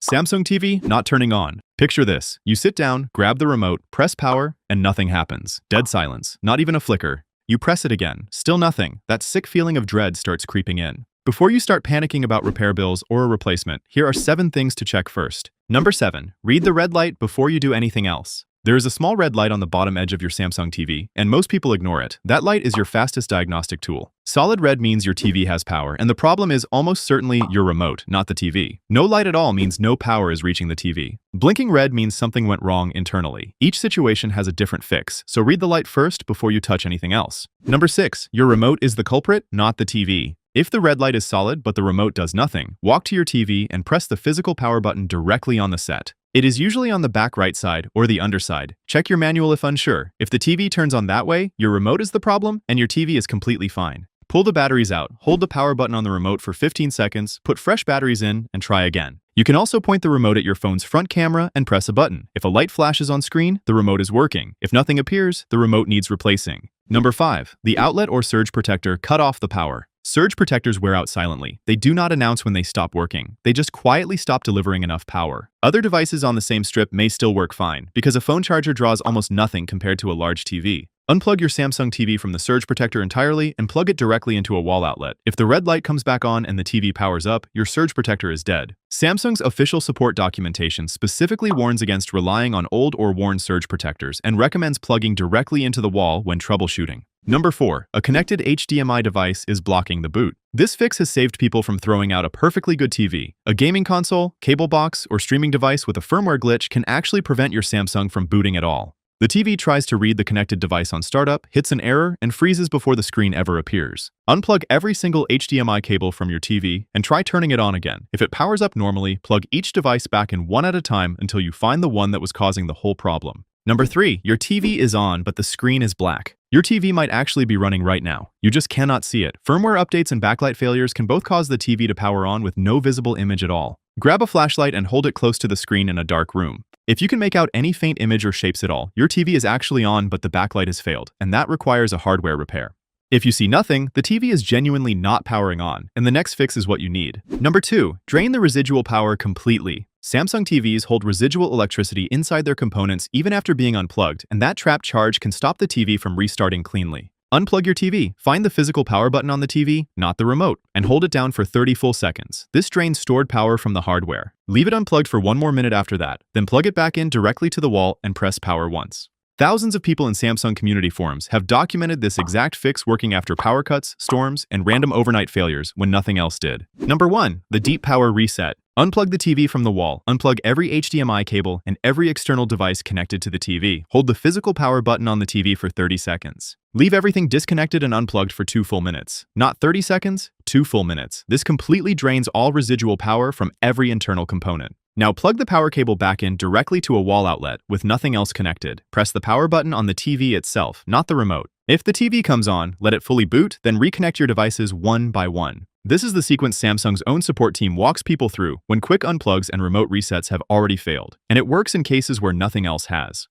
Samsung TV not turning on. Picture this. You sit down, grab the remote, press power, and nothing happens. Dead silence. Not even a flicker. You press it again. Still nothing. That sick feeling of dread starts creeping in. Before you start panicking about repair bills or a replacement, here are 7 things to check first. Number 7. Read the red light before you do anything else. There is a small red light on the bottom edge of your Samsung TV, and most people ignore it. That light is your fastest diagnostic tool. Solid red means your TV has power, and the problem is almost certainly your remote, not the TV. No light at all means no power is reaching the TV. Blinking red means something went wrong internally. Each situation has a different fix, so read the light first before you touch anything else. Number 6. Your remote is the culprit, not the TV. If the red light is solid but the remote does nothing, walk to your TV and press the physical power button directly on the set. It is usually on the back right side or the underside. Check your manual if unsure. If the TV turns on that way, your remote is the problem and your TV is completely fine. Pull the batteries out, hold the power button on the remote for 15 seconds, put fresh batteries in, and try again. You can also point the remote at your phone's front camera and press a button. If a light flashes on screen, the remote is working. If nothing appears, the remote needs replacing. Number 5. The outlet or surge protector cut off the power. Surge protectors wear out silently. They do not announce when they stop working. They just quietly stop delivering enough power. Other devices on the same strip may still work fine, because a phone charger draws almost nothing compared to a large TV. Unplug your Samsung TV from the surge protector entirely and plug it directly into a wall outlet. If the red light comes back on and the TV powers up, your surge protector is dead. Samsung's official support documentation specifically warns against relying on old or worn surge protectors and recommends plugging directly into the wall when troubleshooting. Number 4. A connected HDMI device is blocking the boot. This fix has saved people from throwing out a perfectly good TV. A gaming console, cable box, or streaming device with a firmware glitch can actually prevent your Samsung from booting at all. The TV tries to read the connected device on startup, hits an error, and freezes before the screen ever appears. Unplug every single HDMI cable from your TV and try turning it on again. If it powers up normally, plug each device back in one at a time until you find the one that was causing the whole problem. Number 3. Your TV is on, but the screen is black. Your TV might actually be running right now. You just cannot see it. Firmware updates and backlight failures can both cause the TV to power on with no visible image at all. Grab a flashlight and hold it close to the screen in a dark room. If you can make out any faint image or shapes at all, your TV is actually on, but the backlight has failed, and that requires a hardware repair. If you see nothing, the TV is genuinely not powering on, and the next fix is what you need. Number 2. Drain the residual power completely. Samsung TVs hold residual electricity inside their components even after being unplugged, and that trapped charge can stop the TV from restarting cleanly. Unplug your TV, find the physical power button on the TV, not the remote, and hold it down for 30 full seconds. This drains stored power from the hardware. Leave it unplugged for 1 more minute after that, then plug it back in directly to the wall and press power once. Thousands of people in Samsung community forums have documented this exact fix working after power cuts, storms, and random overnight failures when nothing else did. Number 1. The deep power reset. Unplug the TV from the wall, unplug every HDMI cable and every external device connected to the TV. Hold the physical power button on the TV for 30 seconds. Leave everything disconnected and unplugged for 2 full minutes. Not 30 seconds, 2 full minutes. This completely drains all residual power from every internal component. Now plug the power cable back in directly to a wall outlet with nothing else connected. Press the power button on the TV itself, not the remote. If the TV comes on, let it fully boot, then reconnect your devices one by one. This is the sequence Samsung's own support team walks people through when quick unplugs and remote resets have already failed, and it works in cases where nothing else has.